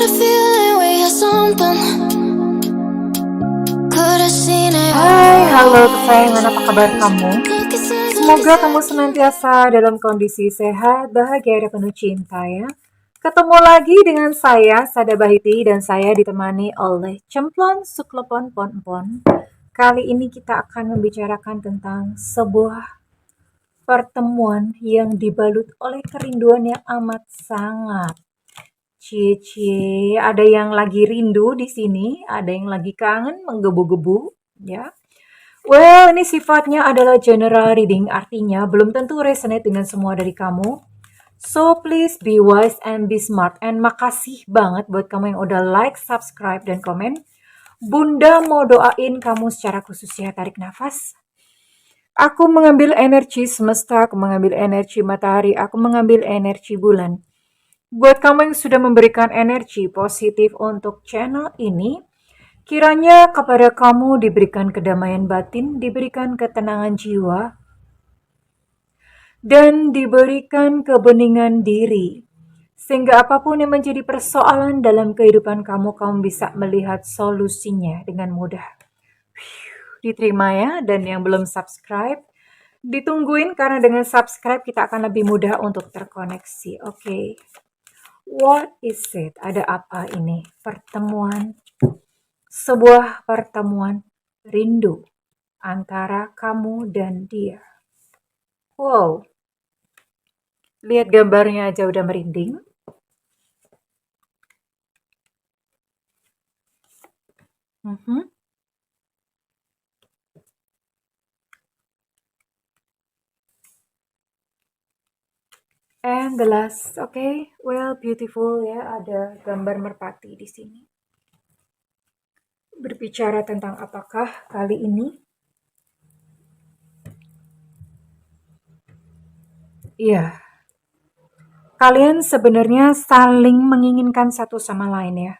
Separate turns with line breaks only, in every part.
feeling we had something. Could've seen it
Hai, halo
all.
kesayangan, apa kabar kamu? Semoga kamu senantiasa dalam kondisi sehat, bahagia, dan penuh cinta ya. Ketemu lagi dengan saya, Sada Bahiti, dan saya ditemani oleh Cemplon Suklepon Ponpon. Kali ini kita akan membicarakan tentang sebuah pertemuan yang dibalut oleh kerinduan yang amat sangat. Cie-cie, ada yang lagi rindu di sini, ada yang lagi kangen menggebu-gebu, ya. Well, ini sifatnya adalah general reading, artinya belum tentu resonate dengan semua dari kamu. So, please be wise and be smart. And makasih banget buat kamu yang udah like, subscribe, dan komen. Bunda mau doain kamu secara khusus ya, tarik nafas. Aku mengambil energi semesta, aku mengambil energi matahari, aku mengambil energi bulan. Buat kamu yang sudah memberikan energi positif untuk channel ini, kiranya kepada kamu diberikan kedamaian batin, diberikan ketenangan jiwa, dan diberikan kebeningan diri. Sehingga apapun yang menjadi persoalan dalam kehidupan kamu, kamu bisa melihat solusinya dengan mudah. Diterima ya, dan yang belum subscribe, ditungguin karena dengan subscribe kita akan lebih mudah untuk terkoneksi. Oke. What is it? Ada apa ini? Pertemuan. Sebuah pertemuan rindu antara kamu dan dia. Wow. Lihat gambarnya aja udah merinding. And the last, okay, well, beautiful ya, ada gambar merpati di sini. Berbicara tentang apakah kali ini? Iya, kalian sebenarnya saling menginginkan satu sama lain ya.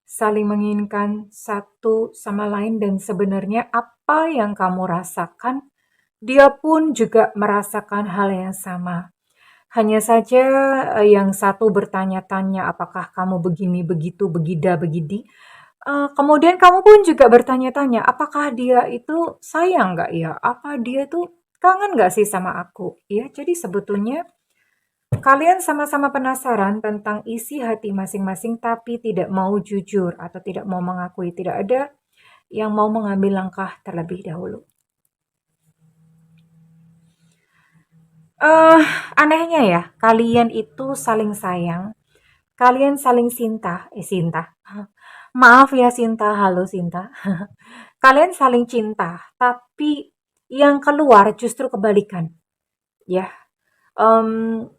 Saling menginginkan satu sama lain dan sebenarnya apa yang kamu rasakan, dia pun juga merasakan hal yang sama. Hanya saja yang satu bertanya-tanya apakah kamu begini, begitu, begida, begidi. Kemudian kamu pun juga bertanya-tanya apakah dia itu sayang nggak ya? Apa dia tuh kangen nggak sih sama aku? Ya, jadi sebetulnya kalian sama-sama penasaran tentang isi hati masing-masing tapi tidak mau jujur atau tidak mau mengakui. Tidak ada yang mau mengambil langkah terlebih dahulu. Anehnya ya, kalian itu saling sayang, kalian saling cinta. Maaf ya Sinta, halo Sinta. Kalian saling cinta, tapi yang keluar justru kebalikan. Ya, em,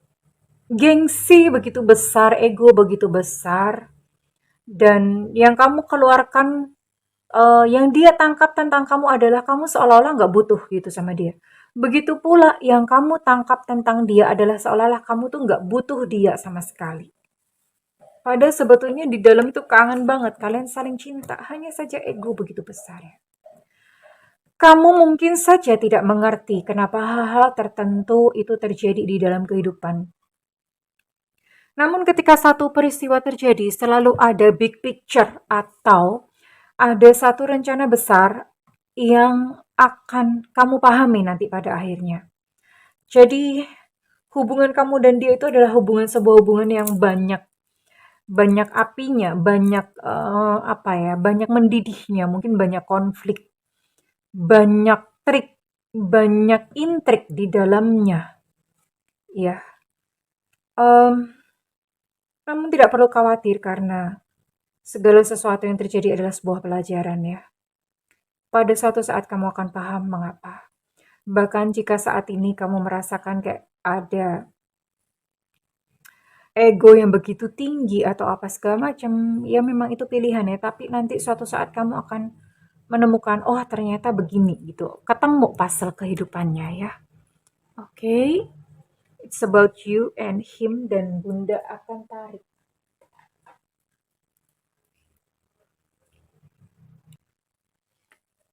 gengsi begitu besar, ego begitu besar, dan yang kamu keluarkan, yang dia tangkap tentang kamu adalah kamu seolah-olah nggak butuh gitu sama dia. Begitu pula yang kamu tangkap tentang dia adalah seolah-olah kamu tuh nggak butuh dia sama sekali. Padahal sebetulnya di dalam itu kangen banget, kalian saling cinta, hanya saja ego begitu besar ya. Kamu mungkin saja tidak mengerti kenapa hal-hal tertentu itu terjadi di dalam kehidupan. Namun ketika satu peristiwa terjadi, selalu ada big picture atau ada satu rencana besar yang akan kamu pahami nanti pada akhirnya. Jadi hubungan kamu dan dia itu adalah sebuah hubungan yang banyak apinya, banyak mendidihnya, mungkin banyak konflik, banyak trik, banyak intrik di dalamnya. Ya, namun tidak perlu khawatir karena segala sesuatu yang terjadi adalah sebuah pelajaran ya. Pada suatu saat kamu akan paham mengapa. Bahkan jika saat ini kamu merasakan kayak ada ego yang begitu tinggi atau apa segala macam, ya memang itu pilihan ya, tapi nanti suatu saat kamu akan menemukan, oh ternyata begini gitu. Ketemu puzzle kehidupannya ya. Oke. It's about you and him dan Bunda akan tarik.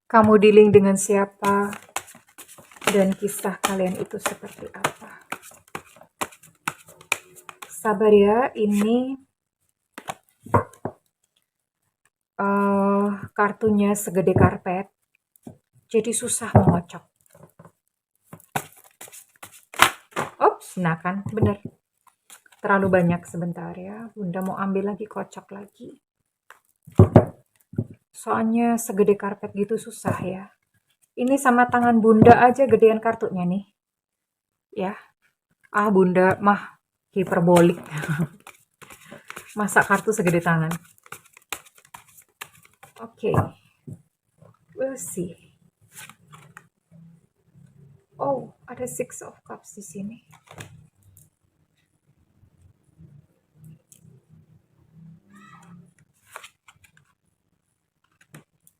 Kamu dealing dengan siapa dan kisah kalian itu seperti apa? Sabar ya, ini Kartunya segede karpet, jadi susah mengocok. Ops, nah kan, bener. Terlalu banyak sebentar ya. Bunda mau ambil lagi, kocok lagi. Soalnya segede karpet gitu susah ya. Ini sama tangan Bunda aja gedean kartunya nih. Ya. Bunda mah hiperbolik. Masa kartu segede tangan. Oke. We'll see. Oh, ada Six of Cups di sini.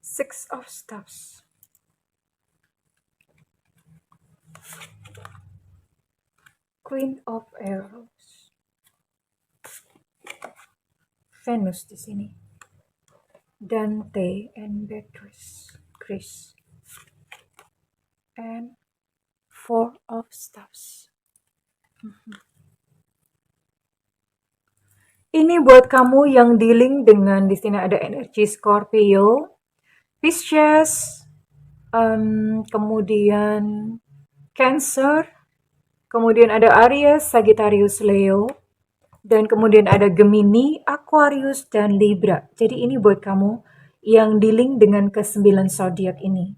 Six of Staffs. Queen of Arrows. Venus di sini. Dante and Beatrice. Chris. And Four of Staffs. Ini buat kamu yang dealing dengan di sini ada energi Scorpio, Pisces, kemudian Cancer, kemudian ada Aries, Sagittarius, Leo, dan kemudian ada Gemini, Aquarius, dan Libra. Jadi ini buat kamu yang dealing dengan ke-9 zodiak ini.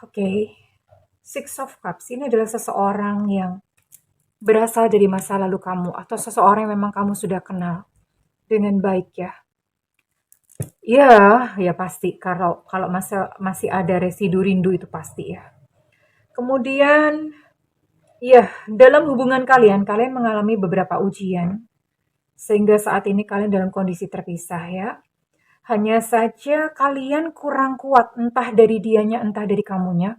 Oke. Six of Cups ini adalah seseorang yang berasal dari masa lalu kamu atau seseorang yang memang kamu sudah kenal dengan baik ya. Ya pasti kalau masih ada residu rindu itu pasti ya. Kemudian ya, dalam hubungan kalian mengalami beberapa ujian sehingga saat ini kalian dalam kondisi terpisah ya. Hanya saja kalian kurang kuat entah dari dianya entah dari kamunya.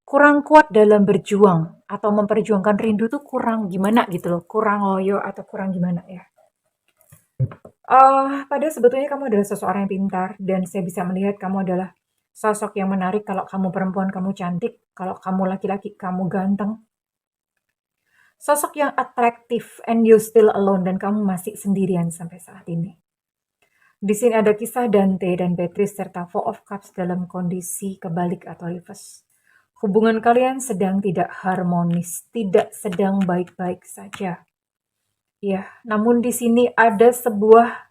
Kurang kuat dalam berjuang atau memperjuangkan rindu tuh kurang gimana gitu loh, kurang loyo atau kurang gimana ya. Padahal sebetulnya kamu adalah seseorang yang pintar dan saya bisa melihat kamu adalah sosok yang menarik. Kalau kamu perempuan, kamu cantik. Kalau kamu laki-laki, kamu ganteng. Sosok yang atraktif and you still alone dan kamu masih sendirian sampai saat ini. Di sini ada kisah Dante dan Beatrice serta Four of Cups dalam kondisi kebalik atau reverse. Hubungan kalian sedang tidak harmonis, tidak sedang baik-baik saja. Ya, namun di sini ada sebuah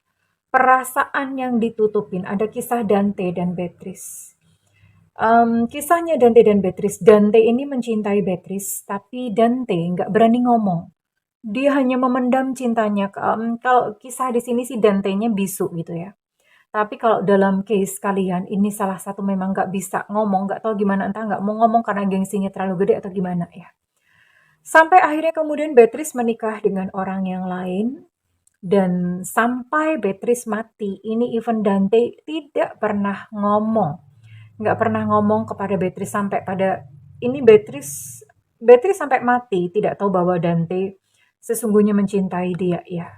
perasaan yang ditutupin. Ada kisah Dante dan Beatrice. Kisahnya Dante dan Beatrice. Dante ini mencintai Beatrice, tapi Dante nggak berani ngomong. Dia hanya memendam cintanya. Kalau kisah di sini sih Dante-nya bisu gitu ya. Tapi kalau dalam case kalian, ini salah satu memang nggak bisa ngomong, nggak tahu gimana, entah nggak mau ngomong karena gengsinya terlalu gede atau gimana ya. Sampai akhirnya kemudian Beatrice menikah dengan orang yang lain, dan sampai Beatrice mati, ini even Dante tidak pernah ngomong. Nggak pernah ngomong kepada Beatrice sampai pada, ini Beatrice sampai mati, tidak tahu bahwa Dante sesungguhnya mencintai dia ya.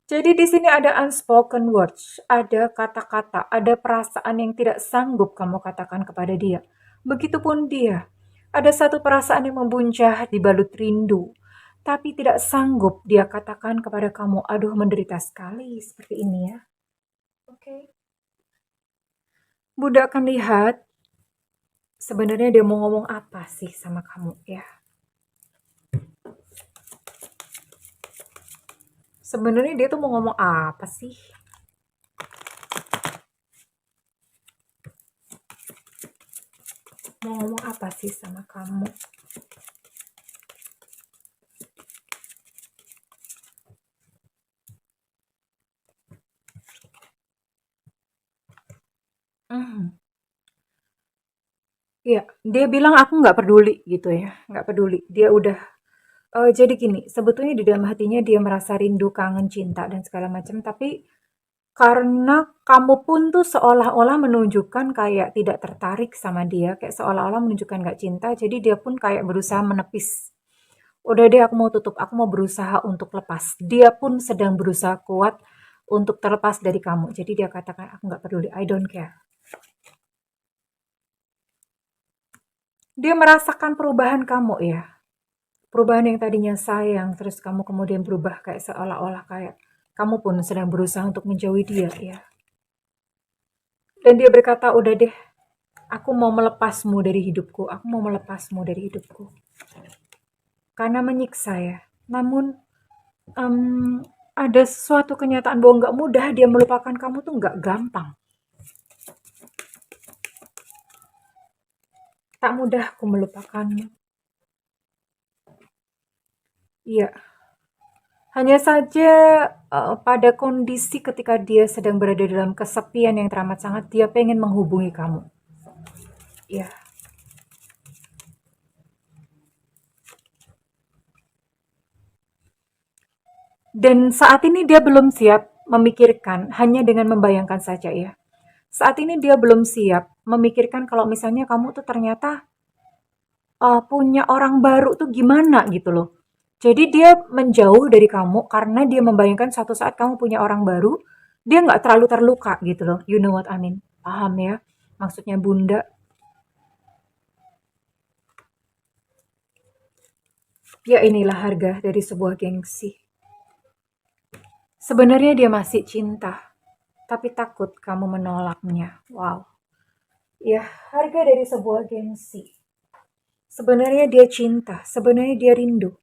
Jadi di sini ada unspoken words, ada kata-kata, ada perasaan yang tidak sanggup kamu katakan kepada dia. Begitupun dia, ada satu perasaan yang membuncah di balut rindu, tapi tidak sanggup dia katakan kepada kamu. Aduh, menderita sekali seperti ini ya. Oke. Bunda akan lihat sebenarnya dia mau ngomong apa sih sama kamu ya. Sebenarnya dia tuh mau ngomong apa sih? Mau ngomong apa sih sama kamu? Iya, dia bilang aku nggak peduli gitu ya, nggak peduli. Dia udah, jadi gini, sebetulnya di dalam hatinya dia merasa rindu, kangen, cinta dan segala macam. Tapi karena kamu pun tuh seolah-olah menunjukkan kayak tidak tertarik sama dia, kayak seolah-olah menunjukkan nggak cinta, jadi dia pun kayak berusaha menepis. Udah deh, aku mau tutup, aku mau berusaha untuk lepas. Dia pun sedang berusaha kuat untuk terlepas dari kamu. Jadi dia katakan, aku nggak peduli, I don't care. Dia merasakan perubahan kamu ya. Perubahan yang tadinya sayang, terus kamu kemudian berubah kayak seolah-olah kayak kamu pun sedang berusaha untuk menjauhi dia ya. Dan dia berkata, udah deh, aku mau melepasmu dari hidupku, aku mau melepasmu dari hidupku. Karena menyiksa ya. Namun ada suatu kenyataan bahwa nggak mudah dia melupakan kamu tuh nggak gampang. Tak mudah aku melupakanmu. Iya, hanya saja pada kondisi ketika dia sedang berada dalam kesepian yang teramat sangat, dia pengen menghubungi kamu. Iya. Dan saat ini dia belum siap memikirkan, hanya dengan membayangkan saja ya. Saat ini dia belum siap memikirkan kalau misalnya kamu tuh ternyata punya orang baru tuh gimana gitu loh. Jadi dia menjauh dari kamu karena dia membayangkan suatu saat kamu punya orang baru, dia nggak terlalu terluka gitu loh. You know what I mean? Paham ya? Maksudnya Bunda. Ya inilah harga dari sebuah gengsi. Sebenarnya dia masih cinta, tapi takut kamu menolaknya. Wow. Ya, harga dari sebuah gengsi. Sebenarnya dia cinta, sebenarnya dia rindu.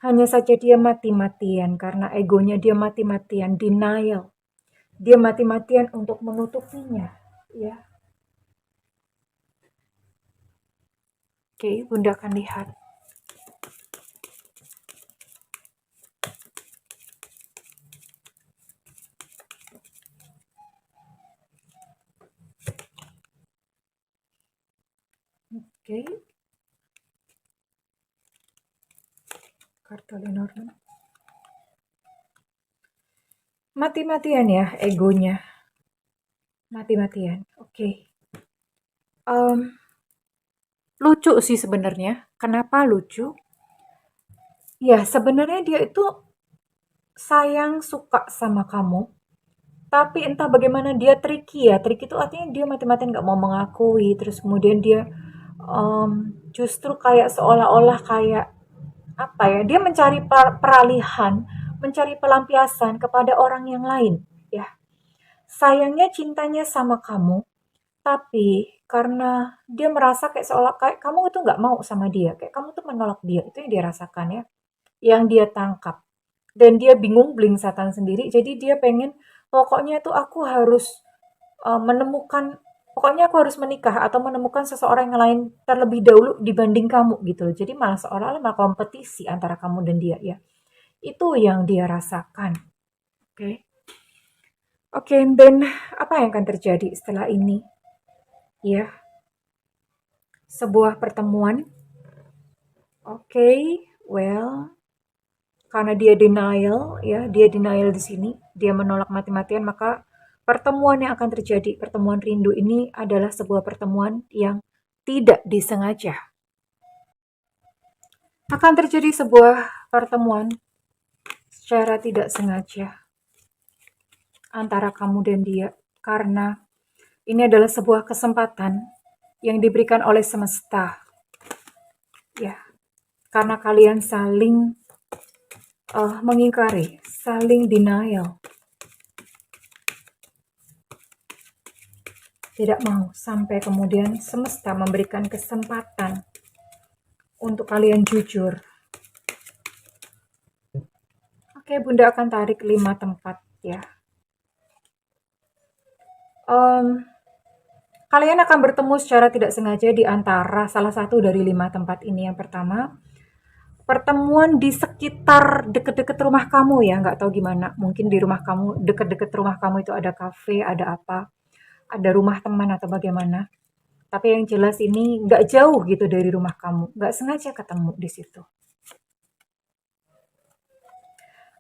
Hanya saja dia mati-matian karena egonya dia mati-matian denial. Dia mati-matian untuk menutupinya, ya. Oke, Bunda akan lihat. Oke. Kartu Lenormand. Mati-matian ya egonya. Mati-matian. Oke. Lucu sih sebenarnya. Kenapa lucu? Ya, sebenarnya dia itu sayang, suka sama kamu. Tapi entah bagaimana dia tricky ya. Tricky itu artinya dia mati-matian gak mau mengakui. Terus kemudian dia justru kayak seolah-olah kayak apa ya? Dia mencari peralihan, mencari pelampiasan kepada orang yang lain. Ya, sayangnya cintanya sama kamu, tapi karena dia merasa kayak seolah kayak kamu itu nggak mau sama dia, kayak kamu tuh menolak dia, itu yang dia rasakan ya, yang dia tangkap. Dan dia bingung, blingsatan sendiri, jadi dia pengen, pokoknya tuh aku harus menemukan, pokoknya aku harus menikah atau menemukan seseorang yang lain terlebih dahulu dibanding kamu gitu loh. Jadi malah seolah-olah malah kompetisi antara kamu dan dia ya. Itu yang dia rasakan. Oke. Okay. Oke, okay, dan apa yang akan terjadi setelah ini? Ya, sebuah pertemuan. Oke, okay, well, karena dia denial, ya, dia denial di sini, dia menolak mati-matian, maka pertemuan yang akan terjadi, pertemuan rindu ini adalah sebuah pertemuan yang tidak disengaja. Akan terjadi sebuah pertemuan secara tidak sengaja antara kamu dan dia, karena ini adalah sebuah kesempatan yang diberikan oleh semesta. Ya, karena kalian saling mengingkari, saling denial. Tidak mau sampai kemudian semesta memberikan kesempatan untuk kalian jujur. Oke, Bunda akan tarik 5 tempat ya. Kalian akan bertemu secara tidak sengaja di antara salah satu dari 5 tempat ini. Yang pertama, pertemuan di sekitar deket-deket rumah kamu ya, nggak tahu gimana. Mungkin di rumah kamu, deket-deket rumah kamu itu ada kafe, ada apa, ada rumah teman atau bagaimana. Tapi yang jelas ini nggak jauh gitu dari rumah kamu, nggak sengaja ketemu di situ.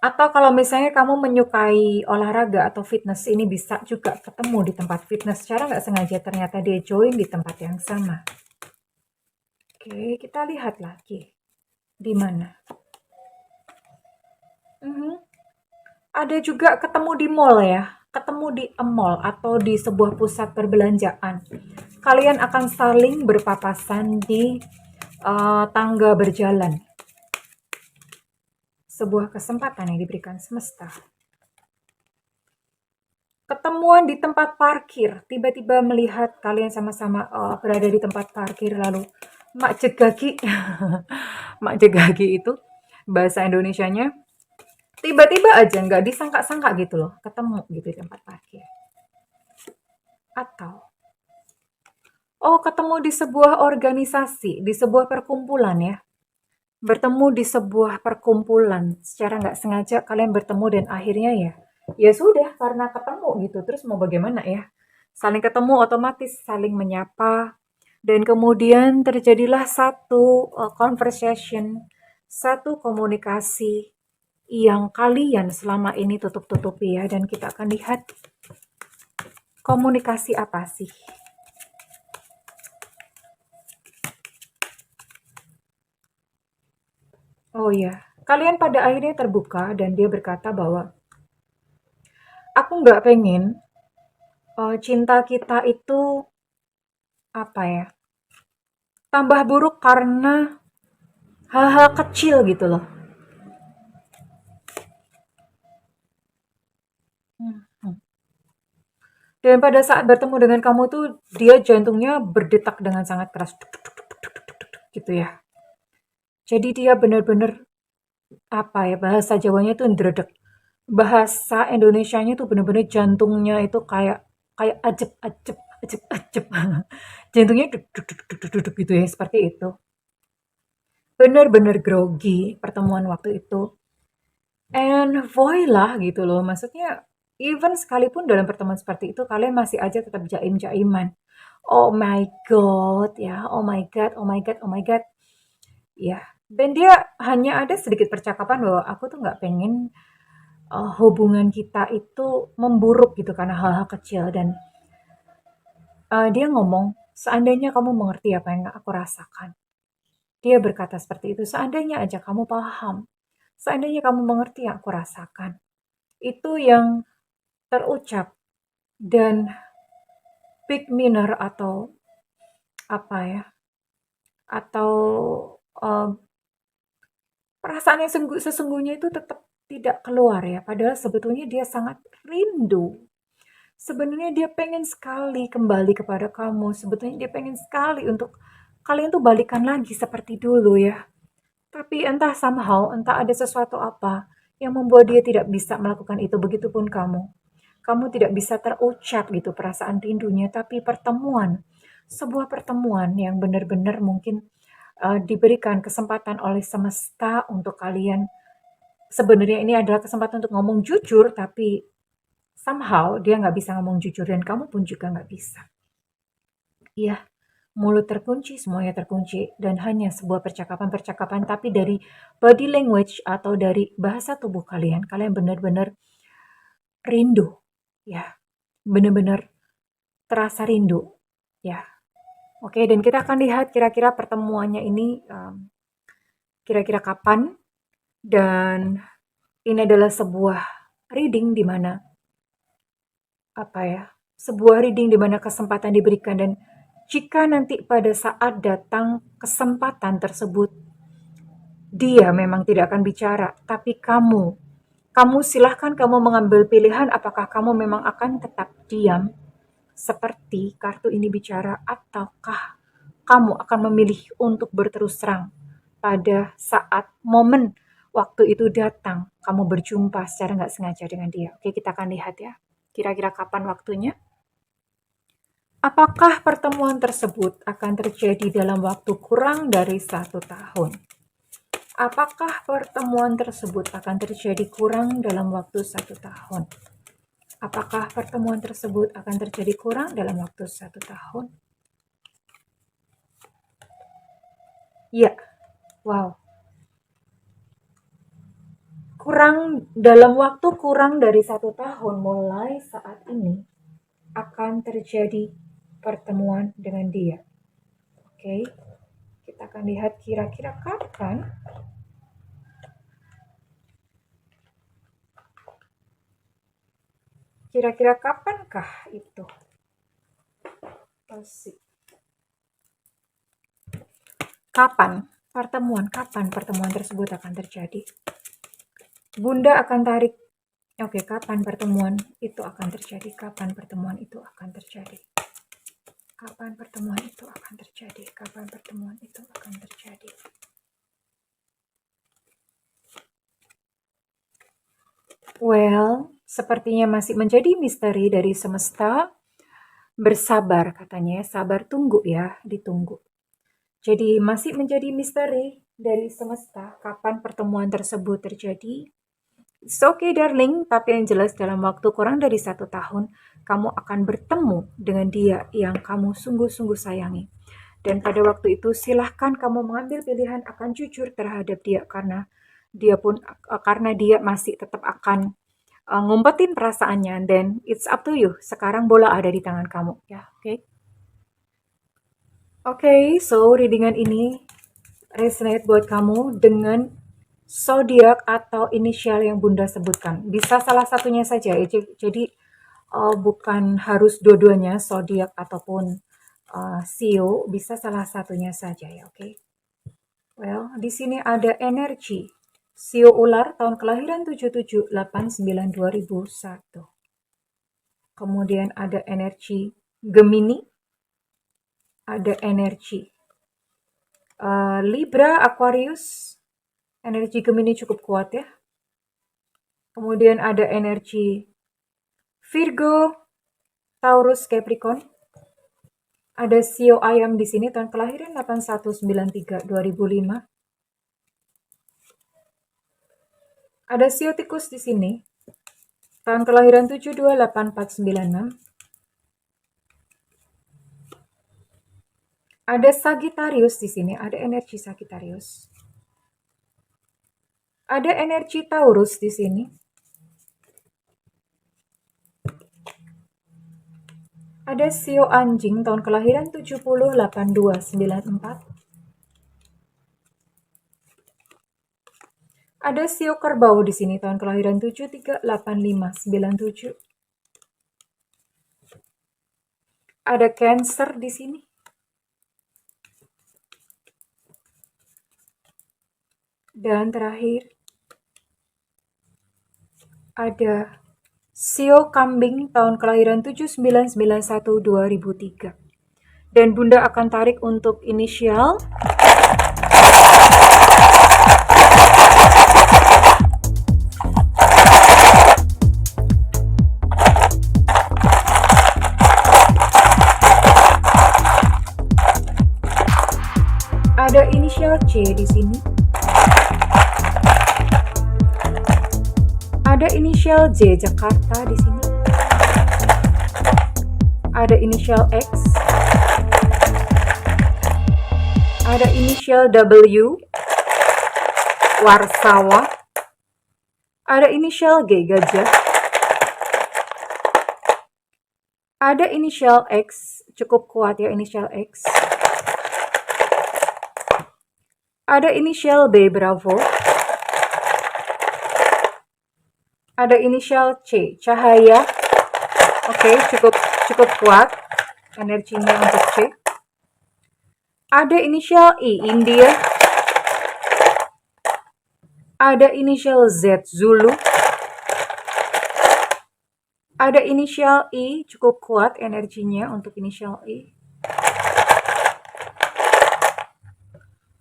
Atau kalau misalnya kamu menyukai olahraga atau fitness, ini bisa juga ketemu di tempat fitness. Secara nggak sengaja ternyata dia join di tempat yang sama. Oke, kita lihat lagi. Di mana? Ada juga ketemu di mall ya. Ketemu di mall atau di sebuah pusat perbelanjaan. Kalian akan saling berpapasan di tangga berjalan. Sebuah kesempatan yang diberikan semesta. Ketemuan di tempat parkir, tiba-tiba melihat kalian sama-sama berada di tempat parkir, lalu mak jegagi, mak jegagi itu bahasa Indonesianya, tiba-tiba aja nggak disangka-sangka gitu loh, ketemu gitu di tempat parkir. Atau, ketemu di sebuah organisasi, di sebuah perkumpulan ya, bertemu di sebuah perkumpulan, secara nggak sengaja kalian bertemu dan akhirnya ya sudah karena ketemu gitu, terus mau bagaimana ya? Saling ketemu otomatis saling menyapa dan kemudian terjadilah satu conversation, satu komunikasi yang kalian selama ini tutup-tutupi ya, dan kita akan lihat komunikasi apa sih. Oh ya, kalian pada akhirnya terbuka dan dia berkata bahwa aku nggak pengen cinta kita itu apa ya, tambah buruk karena hal-hal kecil gitu loh. Hmm. Dan pada saat bertemu dengan kamu tuh dia jantungnya berdetak dengan sangat keras, duk, duk, duk, duk, duk, duk, duk, duk, gitu ya. Jadi dia benar-benar apa ya, bahasa Jawanya tuh ndredeg. Bahasa Indonesianya tuh benar-benar jantungnya itu kayak kayak ajep ajep ajep ajep. Jantungnya duk duk duk duk duk duk gitu ya, seperti itu. Benar-benar grogi pertemuan waktu itu. And voila gitu loh, maksudnya even sekalipun dalam pertemuan seperti itu kalian masih aja tetap jaim-jaiman. Oh my god ya, oh my god, oh my god, oh my god. Ya, dan dia hanya ada sedikit percakapan bahwa aku tuh nggak pengen hubungan kita itu memburuk gitu karena hal-hal kecil, dan dia ngomong, seandainya kamu mengerti apa yang aku rasakan. Dia berkata seperti itu, seandainya aja kamu paham, seandainya kamu mengerti yang aku rasakan. Itu yang terucap, dan big minor atau apa ya, atau uh, perasaan yang sesungguhnya itu tetap tidak keluar ya, padahal sebetulnya dia sangat rindu. Sebenarnya dia pengen sekali kembali kepada kamu, sebetulnya dia pengen sekali untuk kalian tuh balikan lagi seperti dulu ya. Tapi entah somehow, entah ada sesuatu apa yang membuat dia tidak bisa melakukan itu, begitupun kamu. Kamu tidak bisa terucap gitu perasaan rindunya, tapi pertemuan, sebuah pertemuan yang benar-benar mungkin diberikan kesempatan oleh semesta untuk kalian. Sebenarnya ini adalah kesempatan untuk ngomong jujur, tapi somehow dia nggak bisa ngomong jujur dan kamu pun juga nggak bisa. Iya, mulut terkunci, semuanya terkunci, dan hanya sebuah percakapan-percakapan, tapi dari body language atau dari bahasa tubuh kalian, kalian benar-benar rindu, ya, benar-benar terasa rindu, ya. Oke, dan kita akan lihat kira-kira pertemuannya ini kira-kira kapan, dan ini adalah sebuah reading di mana apa ya, sebuah reading di mana kesempatan diberikan, dan jika nanti pada saat datang kesempatan tersebut, dia memang tidak akan bicara, tapi kamu silahkan kamu mengambil pilihan apakah kamu memang akan tetap diam seperti kartu ini bicara, ataukah kamu akan memilih untuk berterus terang pada saat momen waktu itu datang, kamu berjumpa secara nggak sengaja dengan dia. Oke, kita akan lihat ya. Kira-kira kapan waktunya? Apakah pertemuan tersebut akan terjadi dalam waktu kurang dari 1 tahun? Apakah pertemuan tersebut akan terjadi kurang dalam waktu 1 tahun? Apakah pertemuan tersebut akan terjadi kurang dalam waktu 1 tahun? Ya, wow. Dalam waktu kurang dari 1 tahun mulai saat ini akan terjadi pertemuan dengan dia. Oke, kita akan lihat kira-kira kapan. Kira-kira kapankah itu? Kapan pertemuan tersebut akan terjadi? Bunda akan tarik Oke, kapan pertemuan itu akan terjadi? Kapan pertemuan itu akan terjadi? Kapan pertemuan itu akan terjadi? Kapan pertemuan itu akan terjadi? Well, sepertinya masih menjadi misteri dari semesta. Bersabar katanya, sabar tunggu ya, ditunggu. Jadi masih menjadi misteri dari semesta kapan pertemuan tersebut terjadi. It's okay darling, tapi yang jelas dalam waktu kurang dari 1 tahun, kamu akan bertemu dengan dia yang kamu sungguh-sungguh sayangi. Dan pada waktu itu silahkan kamu mengambil pilihan akan jujur terhadap dia karena dia masih tetap akan ngumpetin perasaannya. Dan it's up to you. Sekarang bola ada di tangan kamu ya, oke? Oke, so readingan ini resonate buat kamu dengan zodiak atau inisial yang Bunda sebutkan. Bisa salah satunya saja ya. Jadi bukan harus dua-duanya zodiak ataupun Sio, bisa salah satunya saja ya, oke? Well, di sini ada energi Sio ular tahun kelahiran 7789 2001. Kemudian ada energi Gemini, ada energi Libra, Aquarius. Energi Gemini cukup kuat ya. Kemudian ada energi Virgo, Taurus, Capricorn. Ada Sio ayam di sini tahun kelahiran 8193 2005. Ada Sio tikus di sini tahun kelahiran 728496. Ada Sagittarius di sini, ada energi Sagittarius. Ada energi Taurus di sini. Ada Sio anjing tahun kelahiran 708294. Ada Sio kerbau di sini tahun kelahiran 738597. Ada Cancer di sini. Dan terakhir ada Sio kambing tahun kelahiran 7991 2003. Dan Bunda akan tarik untuk inisial. Ada inisial C di sini. Ada inisial J Jakarta di sini. Ada inisial X. Ada inisial W Warsawa. Ada inisial G Gajah. Ada inisial X, cukup kuat ya inisial X. Ada inisial B Bravo. Ada inisial C Cahaya. Oke, cukup kuat energinya untuk C. Ada inisial I India. Ada inisial Z Zulu. Ada inisial I, cukup kuat energinya untuk inisial I.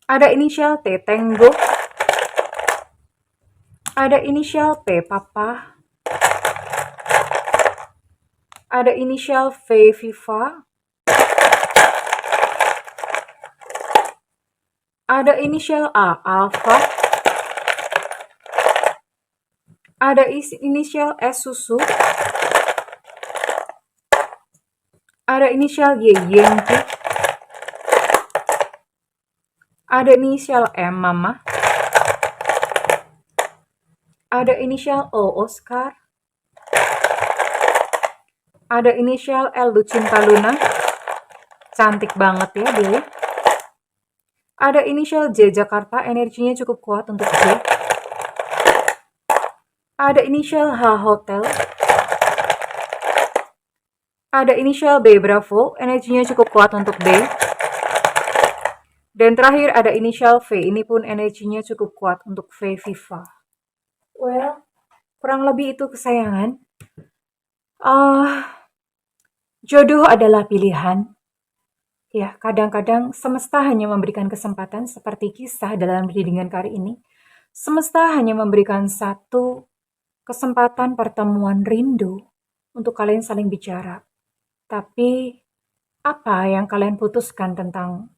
Ada inisial T Tango. Ada inisial P Papa. Ada inisial V Viva. Ada inisial A Alpha. Ada inisial S Susu. Ada inisial Y Yankee. Ada inisial M Mama. Ada inisial O Oscar. Ada inisial L Lucinta Luna. Cantik banget ya dia. Ada inisial J Jakarta, energinya cukup kuat untuk J. Ada inisial H Hotel. Ada inisial B Bravo, energinya cukup kuat untuk B. Dan terakhir ada inisial V, ini pun energinya cukup kuat untuk V Viva. Well, Kurang lebih itu kesayangan. Jodoh adalah pilihan. Ya, kadang-kadang semesta hanya memberikan kesempatan seperti kisah dalam readingan kali ini. Semesta hanya memberikan satu kesempatan pertemuan rindu untuk kalian saling bicara. Tapi apa yang kalian putuskan tentang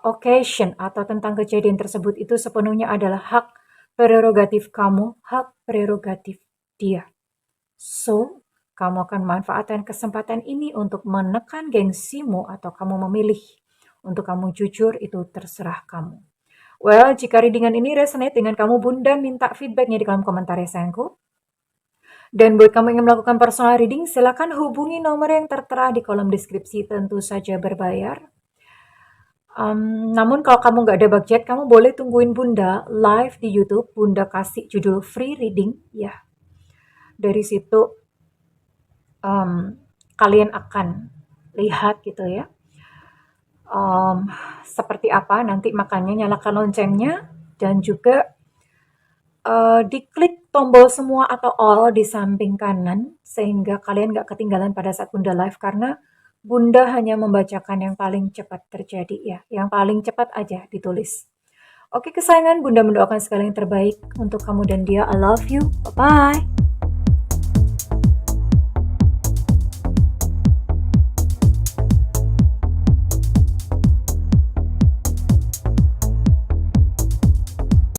occasion atau tentang kejadian tersebut itu sepenuhnya adalah hak prerogatif kamu, hak prerogatif dia. So, kamu akan manfaatkan kesempatan ini untuk menekan gengsimu atau kamu memilih untuk kamu jujur, itu terserah kamu. Well, jika readingan ini resonate dengan kamu, Bunda minta feedbacknya di kolom komentar ya sayangku. Dan buat kamu yang ingin melakukan personal reading, silakan hubungi nomor yang tertera di kolom deskripsi, tentu saja berbayar. Namun kalau kamu nggak ada budget, kamu boleh tungguin Bunda live di YouTube. Bunda kasih judul free reading, ya. Dari situ kalian akan lihat gitu ya. Seperti apa nanti, makanya nyalakan loncengnya dan juga diklik tombol semua atau all di samping kanan sehingga kalian nggak ketinggalan pada saat Bunda live, karena Bunda hanya membacakan yang paling cepat terjadi ya, yang paling cepat aja ditulis. Oke kesayangan, Bunda mendoakan segala yang terbaik untuk kamu dan dia. I love you. Bye-bye.